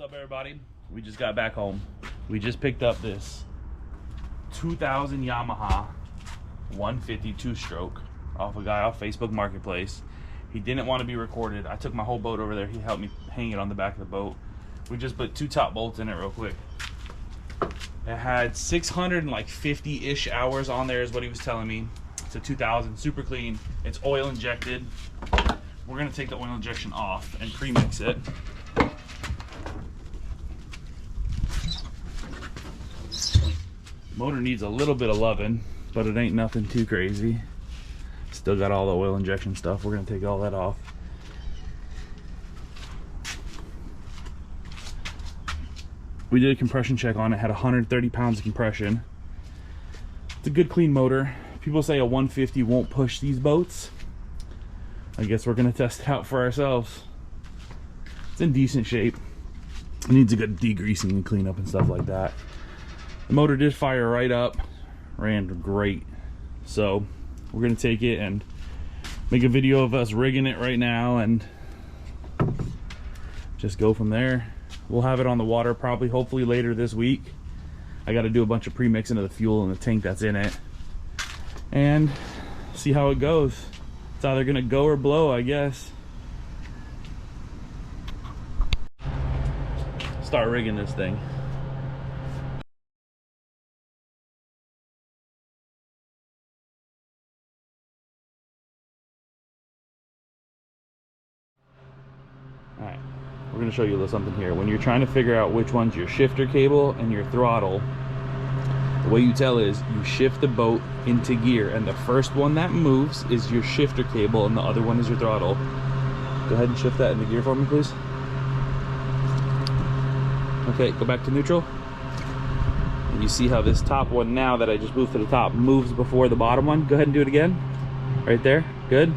What's up, everybody? We just got back home. We just picked up this 2000 Yamaha 150 two-stroke off a guy off Facebook Marketplace. He didn't want to be recorded. I took my whole boat over there. He helped me hang it on the back of the boat. We just put 2 top bolts in it real quick. It had 650-ish hours on there is what he was telling me. It's a 2000, super clean. It's oil injected. We're gonna take the oil injection off and pre-mix it. Motor needs a little bit of loving, but it ain't nothing too crazy. Still got all the oil injection stuff. We're gonna take all that off. We did a compression check on it. Had 130 pounds of compression. It's a good clean motor. People say a 150 won't push these boats. I guess we're gonna test it out for ourselves. It's in decent shape. It needs a good degreasing and cleanup and stuff like that. The motor did fire right up, ran great. So we're gonna take it and make a video of us rigging it right now and just go from there. We'll have it on the water probably, hopefully later this week. I gotta do a bunch of pre-mixing of the fuel in the tank that's in it and see how it goes. It's either gonna go or blow, I guess. Start rigging this thing. Alright, we're going to show you a little something here. When you're trying to figure out which one's your shifter cable and your throttle, the way you tell is you shift the boat into gear, and the first one that moves is your shifter cable and the other one is your throttle. Go ahead and shift that into gear for me, please. Okay, go back to neutral. And you see how this top one now that I just moved to the top moves before the bottom one. Go ahead and do it again. Right there. Good.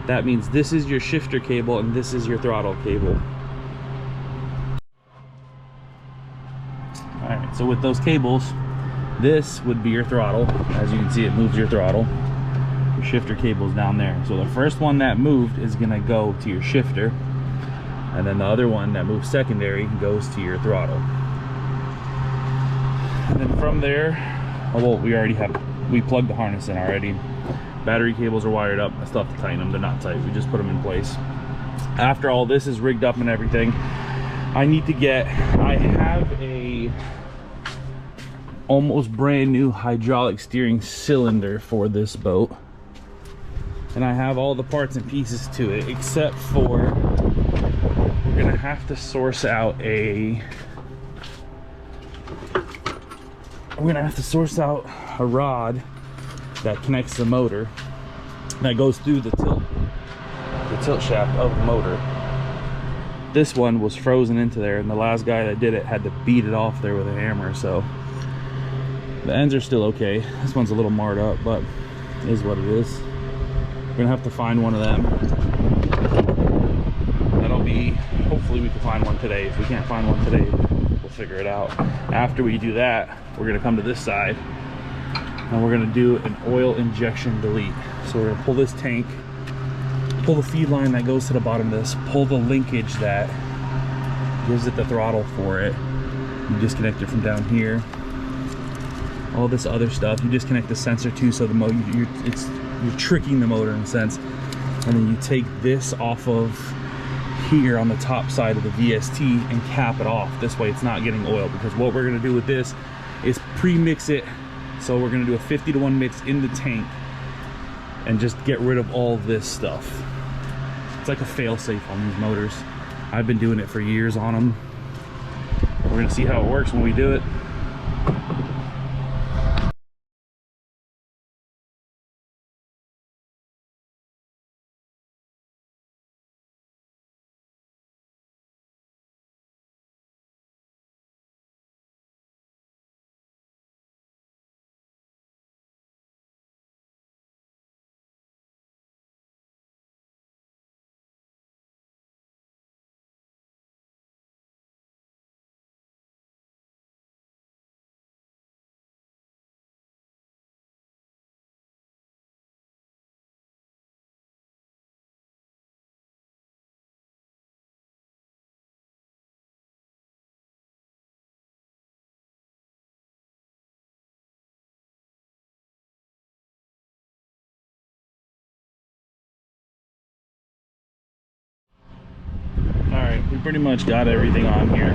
That means this is your shifter cable and this is your throttle cable. Alright, so with those cables, this would be your throttle. As you can see, it moves your throttle. Your shifter cable's down there. So the first one that moved is gonna go to your shifter, and then the other one that moves secondary goes to your throttle. And then from there, oh well, we plugged the harness in already. Battery cables are wired up. I still have to tighten them. They're not tight. We just put them in place. After all this is rigged up and everything, I have a almost brand new hydraulic steering cylinder for this boat. And I have all the parts and pieces to it, except for we're gonna have to source out a rod that connects the motor that goes through the tilt shaft of the motor. This one was frozen into there, and the last guy that did it had to beat it off there with a hammer. So the ends are still okay. This one's a little marred up, but it is what it is. We're gonna have to find one of them. That'll be, hopefully we can find one today. If we can't find one today, we'll figure it out. After we do that, we're gonna come to this side and we're gonna do an oil injection delete. So we're gonna pull this tank, pull the feed line that goes to the bottom of this, pull the linkage that gives it the throttle for it. You disconnect it from down here. All this other stuff, you disconnect the sensor too, so the motor, you're tricking the motor in a sense. And then you take this off of here on the top side of the VST and cap it off. This way it's not getting oil, because what we're gonna do with this is pre-mix it. So we're gonna do a 50-to-1 mix in the tank and just get rid of all this stuff. It's like a fail-safe on these motors. I've been doing it for years on them. We're gonna see how it works when we do it. we pretty much got everything on here.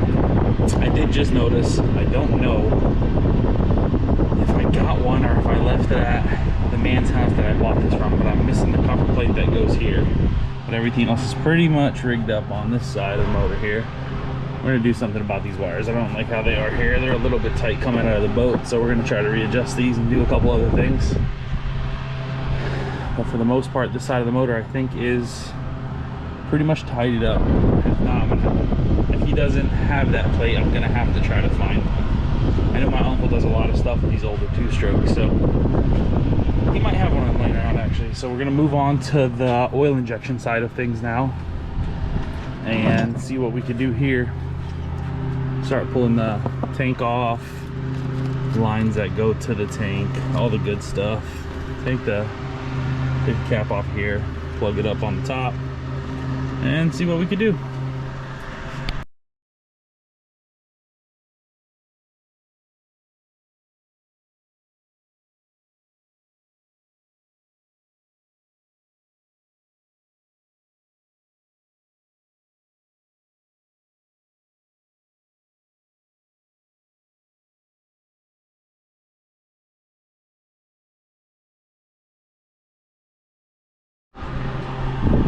I did just notice, I don't know if I got one or if I left it at the man's house that I bought this from, but I'm missing the copper plate that goes here. But everything else is pretty much rigged up on this side of the motor here. We're gonna do something about these wires. I don't like how they are here. They're a little bit tight coming out of the boat, so we're gonna try to readjust these and do a couple other things. But for the most part, this side of the motor I think is pretty much tidied up. If not, if he doesn't have that plate, I'm gonna have to try to find one. I know my uncle does a lot of stuff with these older two-strokes, so he might have one laying around actually. So we're gonna move on to the oil injection side of things now and see what we can do here. Start pulling the tank off, lines that go to the tank, all the good stuff. Take the cap off here, plug it up on the top, and see what we can do.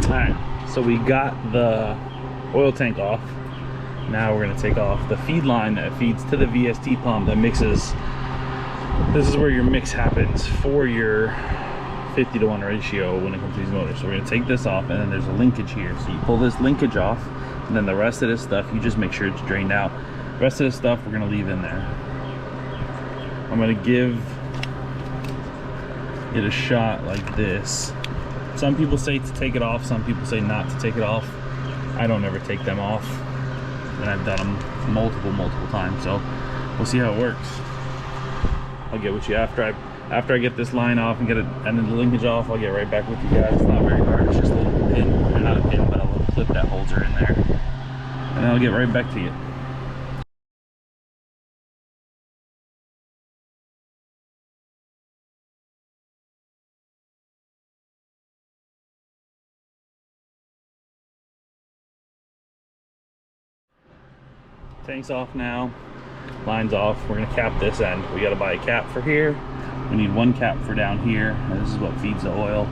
Alright, so we got the oil tank off. Now we're going to take off the feed line that feeds to the VST pump that mixes. This is where your mix happens for your 50-to-1 ratio when it comes to these motors. So we're going to take this off, and then there's a linkage here. So you pull this linkage off, and then the rest of this stuff, you just make sure it's drained out. The rest of this stuff we're going to leave in there. I'm going to give it a shot like this. Some people say to take it off, some people say not to take it off. I don't ever take them off, and I've done them multiple times, so we'll see how it works. I'll get with you after I get this line off and get it, and then the linkage off. I'll get right back with you guys. It's not very hard, it's just a little pin, or not a pin, but a little clip that holds her in there, and then I'll get right back to you. Tank's off now, line's off. We're gonna cap this end. We gotta buy a cap for here. We need one cap for down here, and this is what feeds the oil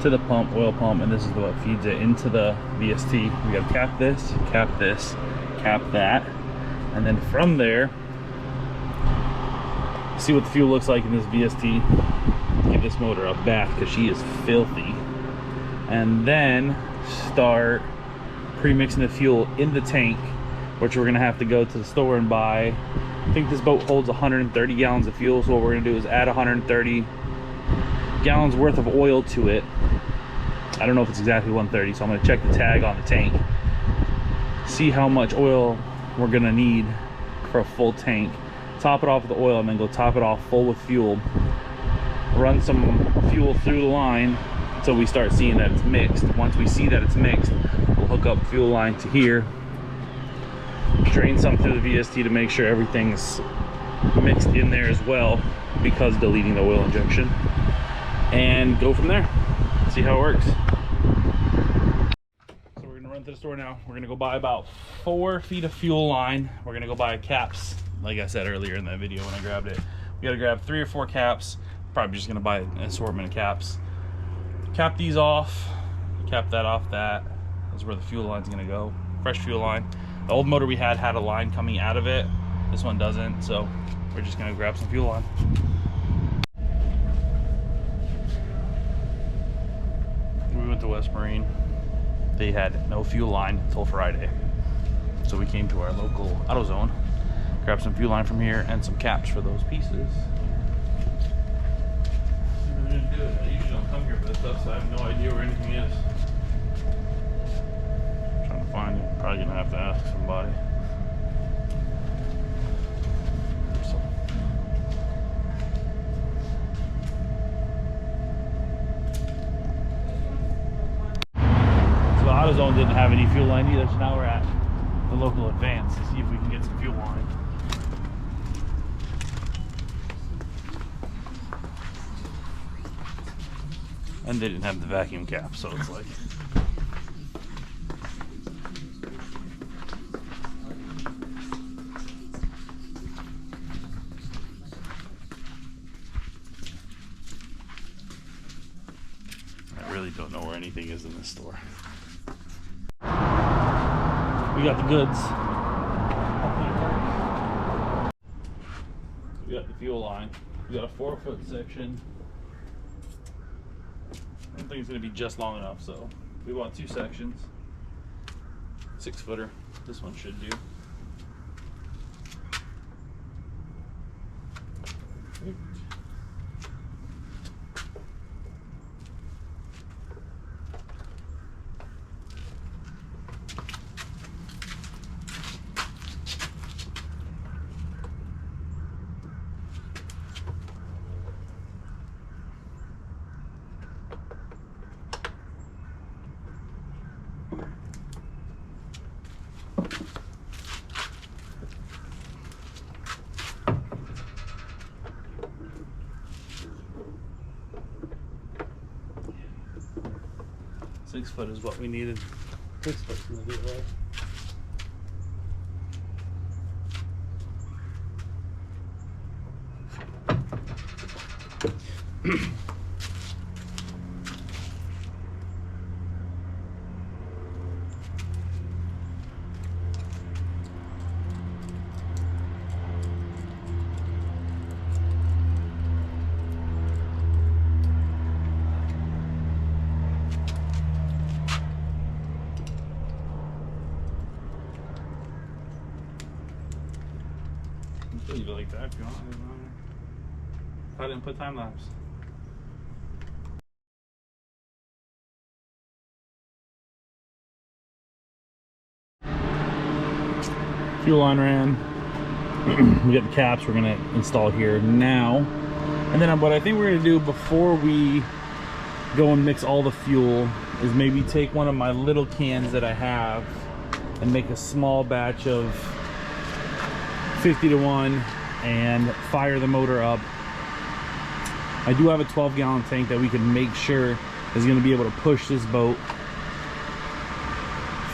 to the pump, oil pump, and this is what feeds it into the VST. We gotta cap this, cap that, and then from there, see what the fuel looks like in this VST. Give this motor a bath because she is filthy, and then start pre-mixing the fuel in the tank, which we're gonna have to go to the store and buy. I think this boat holds 130 gallons of fuel, so what we're gonna do is add 130 gallons worth of oil to it. I don't know if it's exactly 130, so I'm gonna check the tag on the tank, see how much oil we're gonna need for a full tank, top it off with the oil, and then go top it off full with fuel. Run some fuel through the line until we start seeing that it's mixed. Once we see that it's mixed, we'll hook up fuel line to here, drain some through the VST to make sure everything's mixed in there as well, because deleting the oil injection, and go from there. See how it works. So we're gonna run to the store now. We're gonna go buy about 4 feet of fuel line. We're gonna go buy caps, like I said earlier in that video when I grabbed it. We gotta grab 3 or 4 caps. Probably just gonna buy an assortment of caps. Cap these off, cap that off. That's where the fuel line's gonna go. Fresh fuel line. The old motor we had a line coming out of it. This one doesn't, so we're just gonna grab some fuel line. We went to West Marine. They had no fuel line until Friday. So we came to our local AutoZone, grabbed some fuel line from here and some caps for those pieces. I usually don't come here for this stuff, so I have no idea where anything is. Trying to find it. Probably gonna have to ask somebody. So the AutoZone didn't have any fuel line either, so now we're at the local Advance to see if we can get some fuel line. And they didn't have the vacuum cap, so it's like don't know where anything is in this store. We got the goods. We got the fuel line. We got a 4-foot section. I don't think it's going to be just long enough, so we want 2 sections. 6-footer. This one should do. Perfect. 6 foot is what we needed. 6 foot's gonna do it, right? Leave it like that if you want. I didn't put time lapse. Fuel line ran. We got the caps we're gonna install here now. And then what I think we're gonna do before we go and mix all the fuel is maybe take one of my little cans that I have and make a small batch of 50-to-1 and fire the motor up. I do have a 12-gallon tank that we can make sure is going to be able to push this boat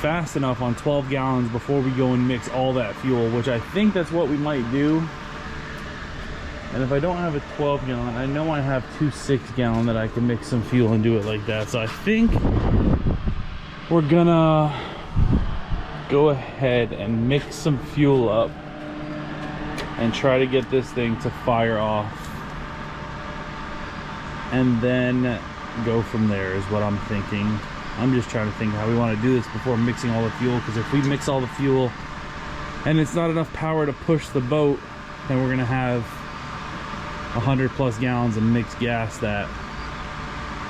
fast enough on 12 gallons before we go and mix all that fuel, which I think that's what we might do. And if I don't have a 12-gallon, I know I have 2 6-gallon that I can mix some fuel and do it like that. So I think we're gonna go ahead and mix some fuel up and try to get this thing to fire off, and then go from there is what I'm thinking. I'm just trying to think how we want to do this before mixing all the fuel, because if we mix all the fuel and it's not enough power to push the boat, then we're gonna have 100+ gallons of mixed gas that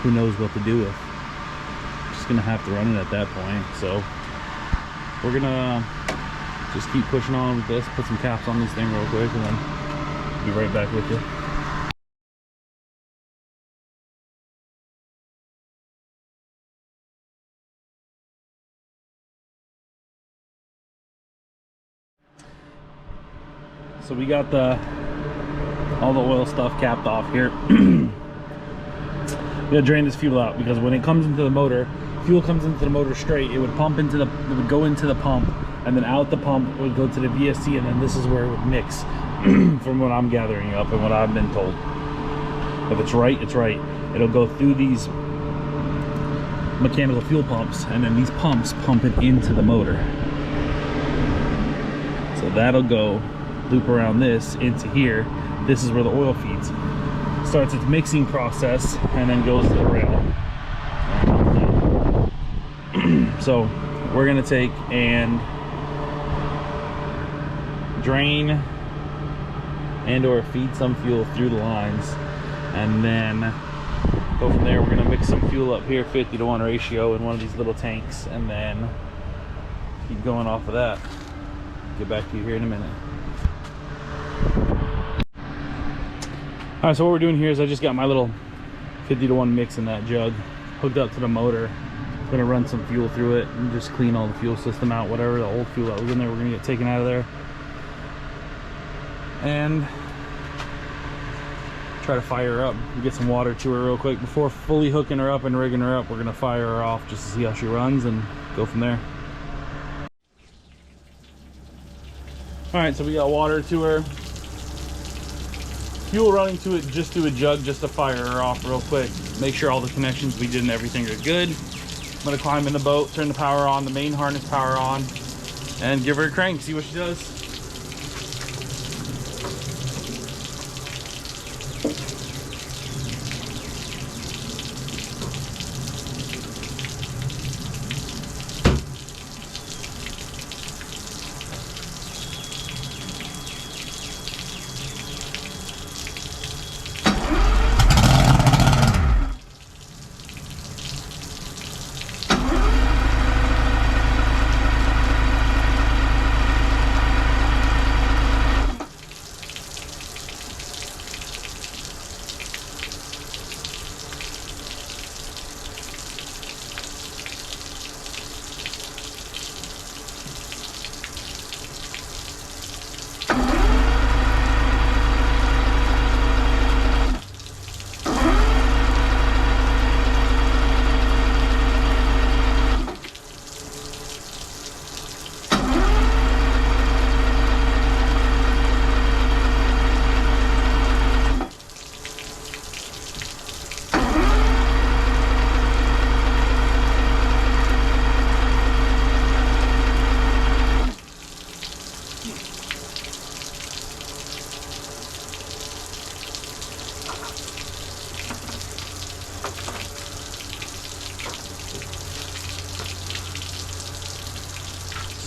who knows what to do with. Just gonna have to run it at that point. So we're gonna just keep pushing on with this, put some caps on this thing real quick, and then be right back with you. So we got all the oil stuff capped off here. We gotta drain this fuel out, because when it comes into the motor, fuel comes into the motor straight, it would go into the pump, and then out the pump it would go to the VSC, and then this is where it would mix. From what I'm gathering up and what I've been told, if it's right, it's right. It'll go through these mechanical fuel pumps, and then these pumps pump it into the motor. So that'll go loop around this into here. This is where the oil feeds, starts its mixing process, and then goes to the rail. So we're gonna take and drain and or feed some fuel through the lines, and then go from there. We're gonna mix some fuel up here, 50-to-1 ratio, in one of these little tanks, and then keep going off of that. Get back to you here in a minute. All right, so what we're doing here is I just got my little 50-to-1 mix in that jug hooked up to the motor. I'm gonna run some fuel through it and just clean all the fuel system out. Whatever the old fuel that was in there, we're gonna get taken out of there, and try to fire her up and get some water to her real quick before fully hooking her up and rigging her up. We're gonna fire her off just to see how she runs and go from there. All right, so we got water to her, fuel running to it just through a jug just to fire her off real quick. make sure all the connections we did and everything are good. I'm gonna climb in the boat, turn the power on, the main harness power on, and give her a crank, see what she does.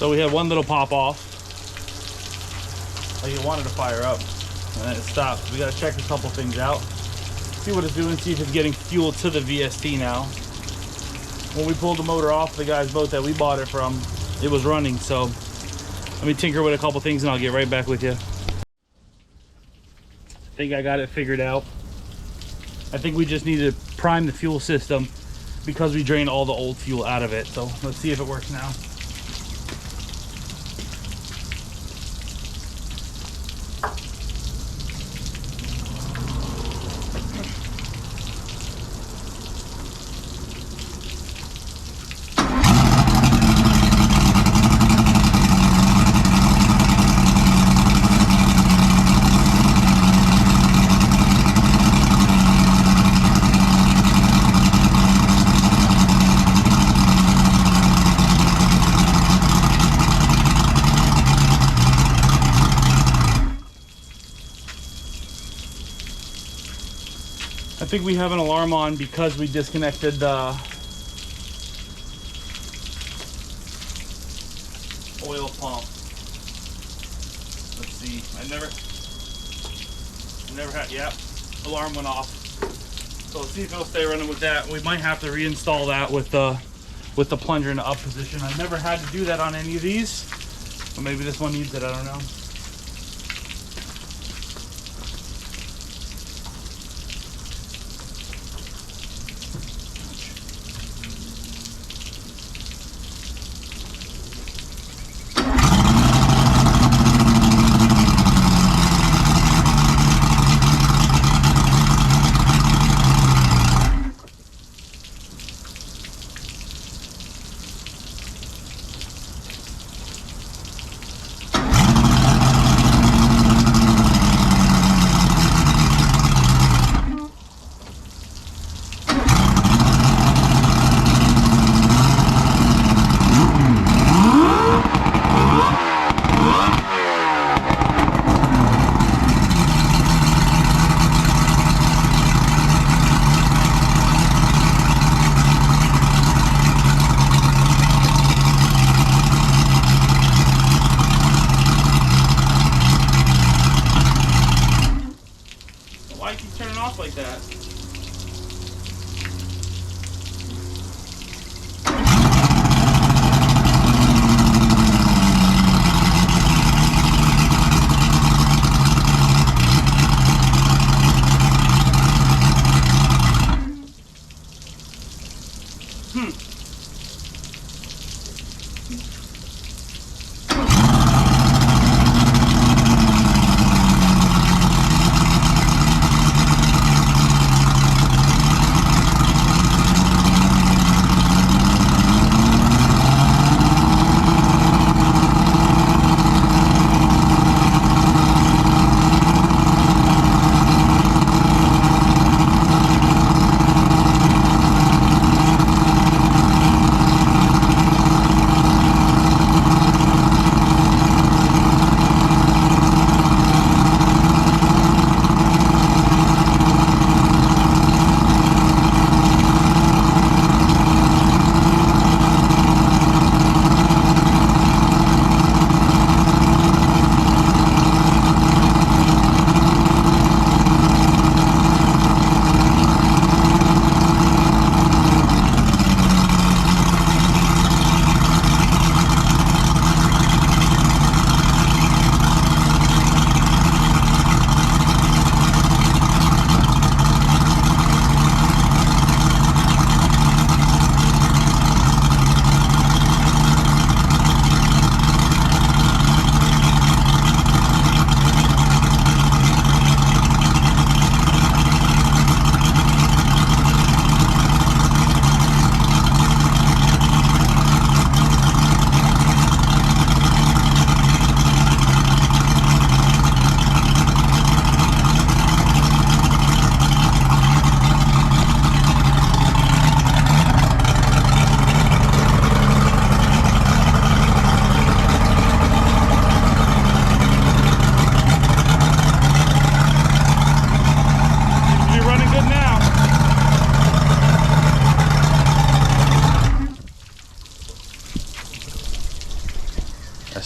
So we had one little pop off. Like it wanted to fire up, and then it stopped. We gotta check a couple things out. See what it's doing, see if it's getting fuel to the VST now. When we pulled the motor off the guy's boat that we bought it from, it was running, so let me tinker with a couple things and I'll get right back with you. I think I got it figured out. I think we just need to prime the fuel system because we drained all the old fuel out of it. So let's see if it works now. I think we have an alarm on because we disconnected the oil pump. Let's see. I never had, yeah, alarm went off. So let's see if it'll stay running with that. We might have to reinstall that with the plunger in the up position. I've never had to do that on any of these, but maybe this one needs it, I don't know. Why keep turning off like that?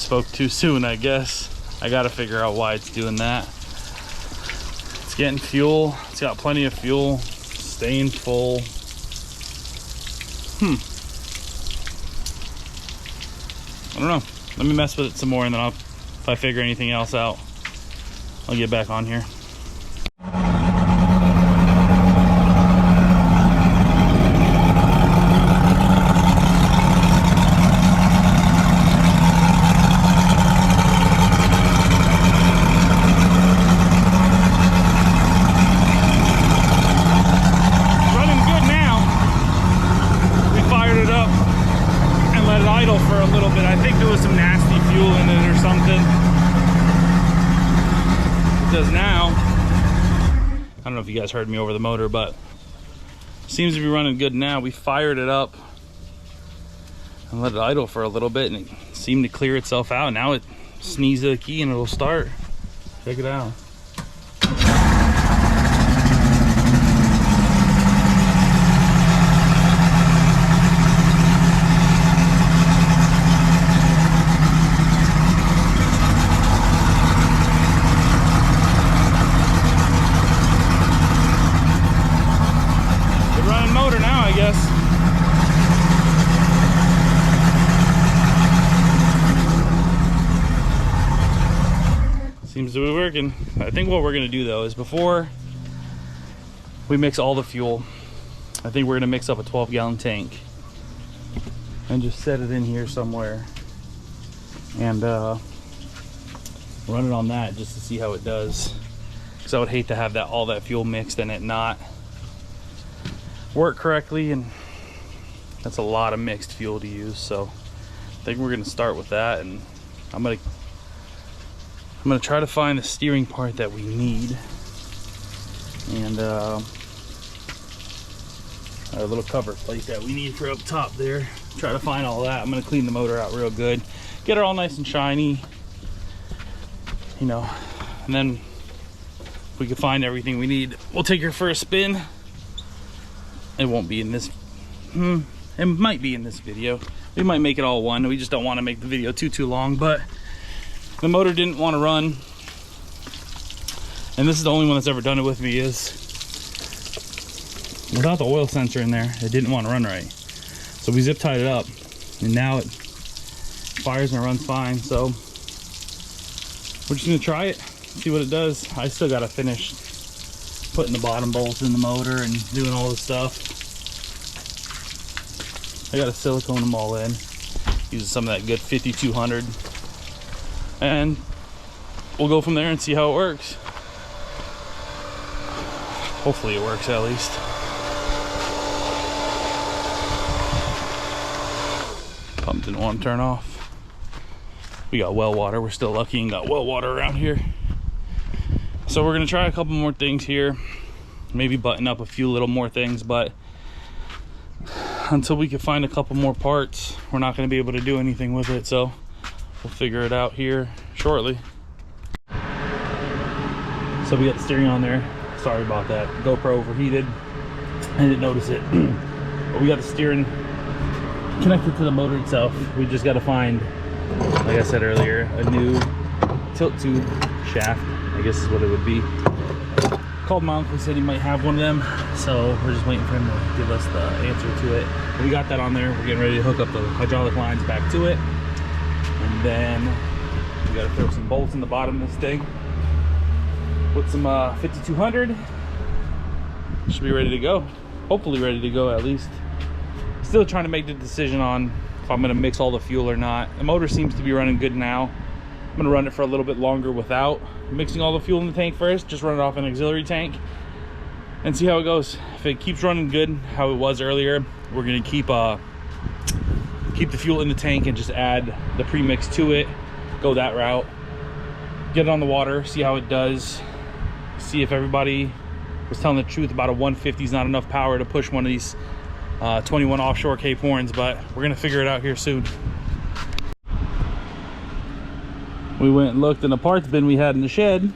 spoke too soon, I guess. I gotta figure out why it's doing that. It's getting fuel. It's got plenty of fuel. Staying full. I don't know. Let me mess with it some more, and then if I figure anything else out, I'll get back on here. For a little bit. I think there was some nasty fuel in it or something. Because now, I don't know if you guys heard me over the motor, but seems to be running good now. We fired it up and let it idle for a little bit, and it seemed to clear itself out. Now it sneezes the key and it'll start. Check it out. Seems to be working. I think what we're gonna do though is before we mix all the fuel, I think we're gonna mix up a 12-gallon tank and just set it in here somewhere and run it on that just to see how it does. Because I would hate to have all that fuel mixed and it not work correctly, and that's a lot of mixed fuel to use. So I think we're gonna start with that, and I'm gonna try to find the steering part that we need, and our little cover plate that we need for up top there. Try to find all that. I'm gonna clean the motor out real good, get her all nice and shiny, you know, and then if we can find everything we need, we'll take her for a spin. It won't be in this, it might be in this video. We might make it all one. We just don't want to make the video too long, but the motor didn't want to run, and this is the only one that's ever done it with me, is without the oil sensor in there, it didn't want to run right. So we zip tied it up, and now it fires and runs fine. So we're just gonna try it, see what it does. I still gotta finish putting the bottom bolts in the motor and doing all this stuff. I gotta silicone them all in, using some of that good 5200. And we'll go from there and see how it works. Hopefully it works at least. Pump didn't want to turn off. We got well water. We're still lucky and got well water around here. So we're gonna try a couple more things here. Maybe button up a few little more things, but until we can find a couple more parts, we're not gonna be able to do anything with it. So we'll figure it out here shortly. So we got the steering on there. Sorry about that. GoPro overheated. I didn't notice it. But we got the steering connected to the motor itself. We just got to find, like I said earlier, a new tilt tube shaft, I guess is what it would be. Called my uncle, said he might have one of them, so we're just waiting for him to give us the answer to it. But we got that on there. We're getting ready to hook up the hydraulic lines back to it. And then we gotta throw some bolts in the bottom of this thing. Put some 5200. Should be ready to go. Hopefully ready to go at least. Still trying to make the decision on if I'm gonna mix all the fuel or not. The motor seems to be running good now. I'm gonna run it for a little bit longer without mixing all the fuel in the tank first. Just run it off an auxiliary tank and see how it goes. If it keeps running good, how it was earlier, we're gonna keep the fuel in the tank and just add the premix to it, go that route, get it on the water, see how it does, see if everybody was telling the truth about a 150 is not enough power to push one of these 21 offshore Cape Horns, but we're gonna figure it out here soon. We went and looked in the parts bin we had in the shed.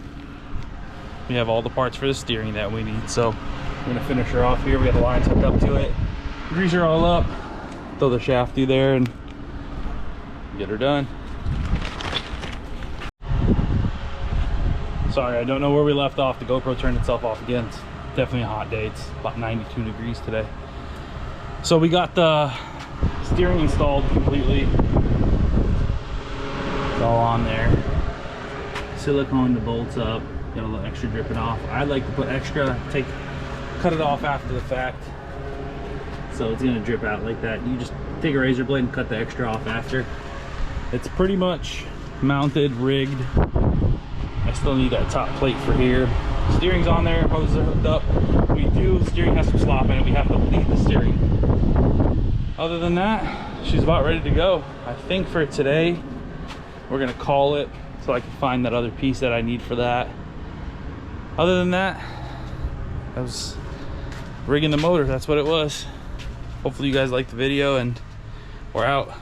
We have all the parts for the steering that we need, so we're gonna finish her off here. We got the lines hooked up to it, grease her all up, throw the shaft through there, and get her done. Sorry, I don't know where we left off. The GoPro turned itself off again. It's definitely a hot day. It's about 92 degrees today. So we got the steering installed completely. It's all on there. Silicone the bolts up. Got a little extra dripping off. I like to put extra, cut it off after the fact. So it's gonna drip out like that. You just take a razor blade and cut the extra off after. It's pretty much mounted, rigged. I still need that top plate for here. Steering's on there, hoses are hooked up. Steering has some slop in it. We have to bleed the steering. Other than that, she's about ready to go. I think for today, we're gonna call it so I can find that other piece that I need for that. Other than that, I was rigging the motor. That's what it was. Hopefully you guys liked the video, and we're out.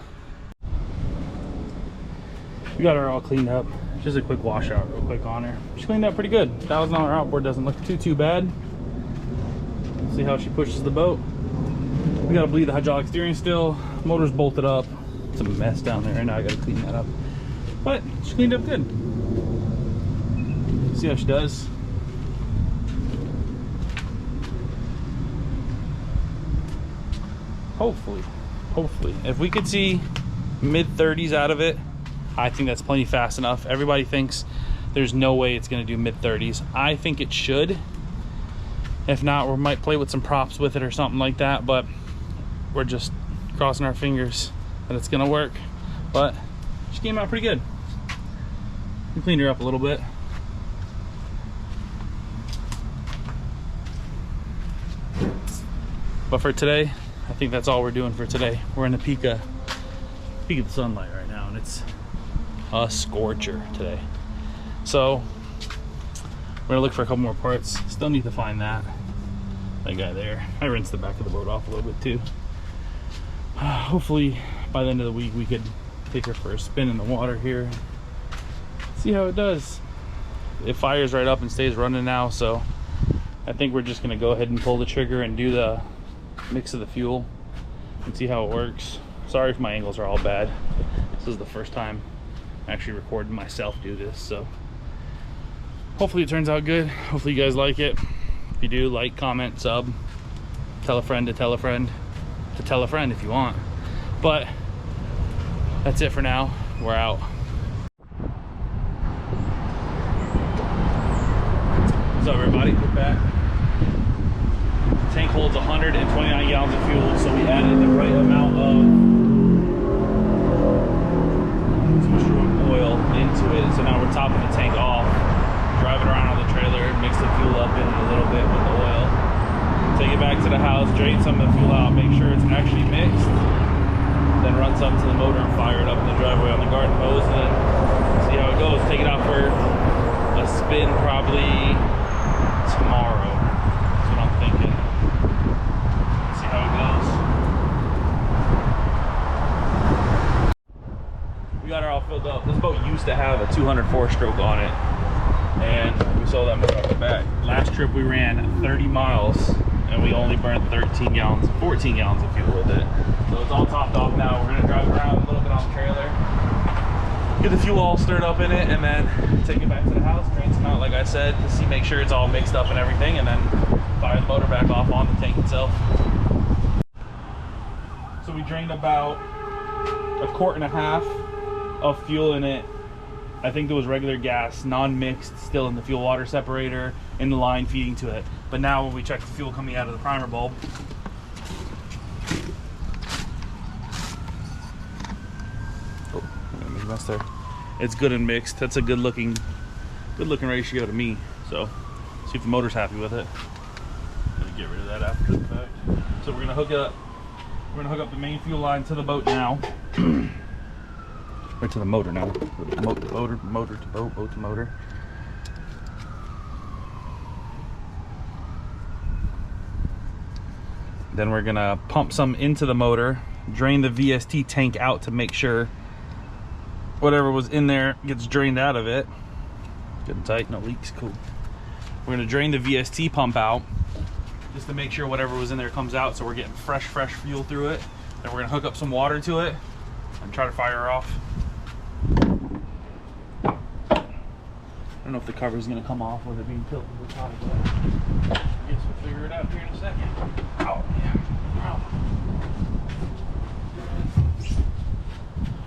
We got her all cleaned up. Just a quick washout real quick on her. She cleaned up pretty good. $1,000 outboard doesn't look too bad. See how she pushes the boat. We gotta bleed the hydraulic steering still. Motor's bolted up. It's a mess down there, and now I gotta clean that up. But she cleaned up good. See how she does. Hopefully, if we could see mid-30s out of it, I think that's plenty fast enough. Everybody thinks there's no way it's gonna do mid-30s. I think it should. If not, we might play with some props with it or something like that, but we're just crossing our fingers that it's gonna work. But she came out pretty good. We cleaned her up a little bit. But for today, I think that's all we're doing for today. We're in the peak of the sunlight right now, and it's a scorcher today. So we're gonna look for a couple more parts. Still need to find that guy there. I rinsed the back of the boat off a little bit too. Hopefully by the end of the week we could take her for a spin in the water here, see how it does. It fires right up and stays running now, so I think we're just gonna go ahead and pull the trigger and do the mix of the fuel and see how it works. Sorry if my angles are all bad. This is the first time I actually recording myself do this, so hopefully it turns out good. Hopefully you guys like it. If you do, like, comment, sub, tell a friend to tell a friend to tell a friend if you want. But that's it for now. We're out. What's up, everybody? We're back. The tank holds 129 gallons of fuel, so we added the right amount of oil into it. So now we're topping the tank off, driving around on the trailer, mix the fuel up in a little bit with the oil, take it back to the house, drain some of the fuel out, make sure it's actually mixed, then run some to the motor and fire it up in the driveway on the garden hose, and then see how it goes. Take it out for a spin probably tomorrow. That's what I'm thinking. See how it goes. We got her all filled up. This boat used to have a 204 stroke on it, and we sold that motor off the back. Last trip we ran 30 miles and we only burned 14 gallons of fuel with it. So it's all topped off now. We're gonna drive around a little bit on the trailer, get the fuel all stirred up in it, and then take it back to the house, drain some out like I said, to make sure it's all mixed up and everything, and then fire the motor back off on the tank itself. So we drained about 1.5 quarts of fuel in it. I think there was regular gas, non-mixed, still in the fuel water separator, in the line feeding to it. But now when we check the fuel coming out of the primer bulb, oh, I'm gonna make a mess there. It's good and mixed. That's a good looking ratio to me. So see if the motor's happy with it. I'm gonna get rid of that after the fact. So we're gonna hook up the main fuel line to the boat now. Or to the motor now. Motor to boat, boat to motor. Then we're gonna pump some into the motor, drain the VST tank out to make sure whatever was in there gets drained out of it. Good and tight, no leaks, cool. We're gonna drain the VST pump out just to make sure whatever was in there comes out, so we're getting fresh fuel through it. Then we're gonna hook up some water to it and try to fire her off. don't know if the cover is going to come off with it being tilted to the top, but I guess we'll figure it out here in a second. Oh, yeah. Ow.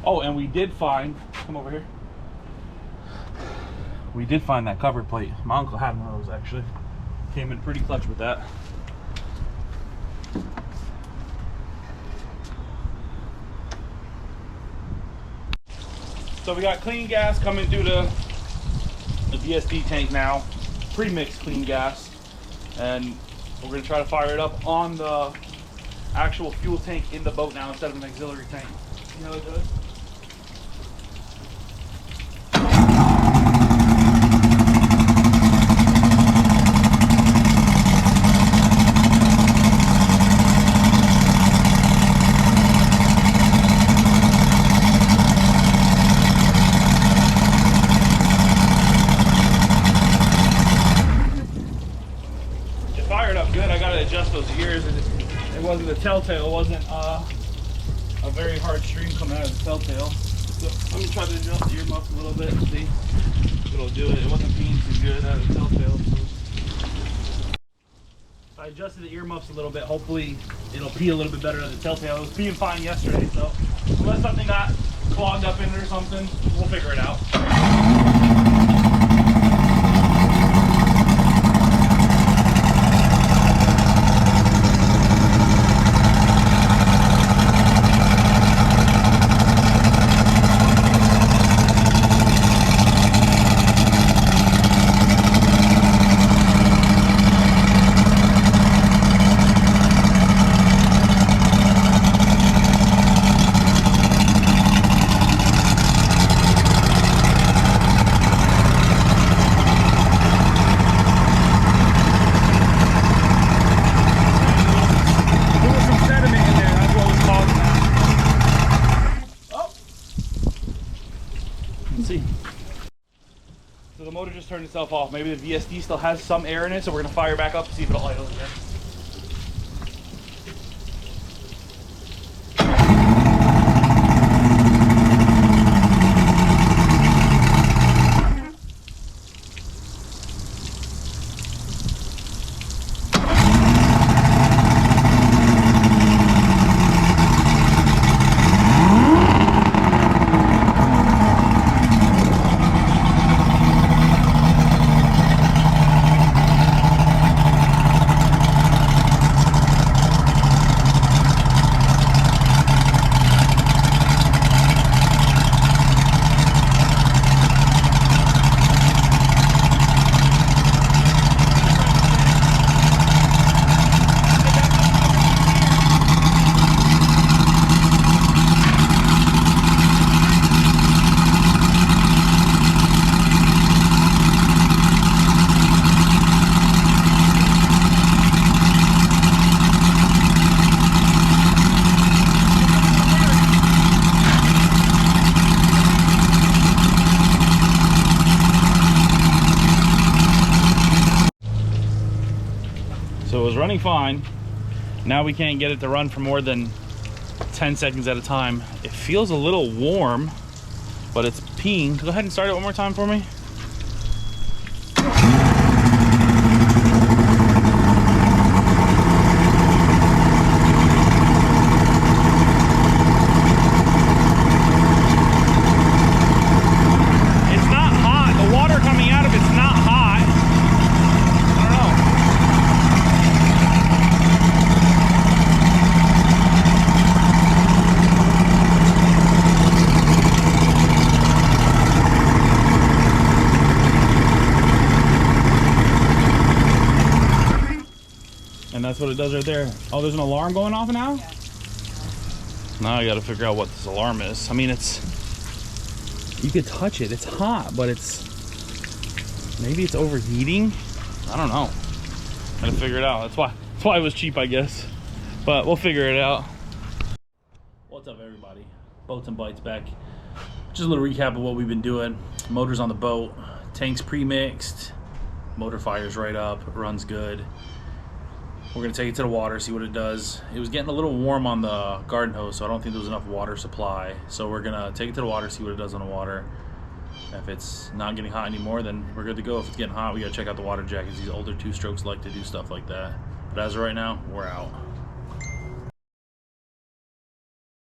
Oh, and we did find, come over here. We did find that cover plate. My uncle had one of those actually. Came in pretty clutch with that. So we got clean gas coming through the VSD tank now. Pre-mixed clean gas. And we're gonna try to fire it up on the actual fuel tank in the boat now instead of an auxiliary tank. You know what it does? Adjust those ears. It wasn't a telltale. It wasn't a very hard stream coming out of the telltale. So let me try to adjust the earmuffs a little bit and see if it'll do it. It wasn't being too good out of the telltale. So I adjusted the earmuffs a little bit. Hopefully it'll pee a little bit better than the telltale. It was peeing fine yesterday, so unless something got clogged up in it or something, we'll figure it out. So the motor just turned itself off. Maybe the VSD still has some air in it, so we're gonna fire back up to see if it'll idle again. So it was running fine. Now we can't get it to run for more than 10 seconds at a time. It feels a little warm, but it's peeing. Go ahead and start it one more time for me. It's not hot. The water coming out of it's not hot. I don't know. And that's what it does right there. Oh, there's an alarm going off now? Yeah. Now I gotta figure out what this alarm is. I mean, you could touch it. It's hot, but maybe it's overheating. I don't know. Gotta figure it out. That's why it was cheap, I guess. But we'll figure it out. What's up, everybody? Boats and Bites back. Just a little recap of what we've been doing. Motors on the boat. Tanks pre-mixed. Motor fires right up. Runs good. We're gonna take it to the water, see what it does. It was getting a little warm on the garden hose, so I don't think there was enough water supply. So we're gonna take it to the water, see what it does on the water. If it's not getting hot anymore, then we're good to go. If it's getting hot, we gotta check out the water jackets. These older two-strokes like to do stuff like that. But as of right now, we're out.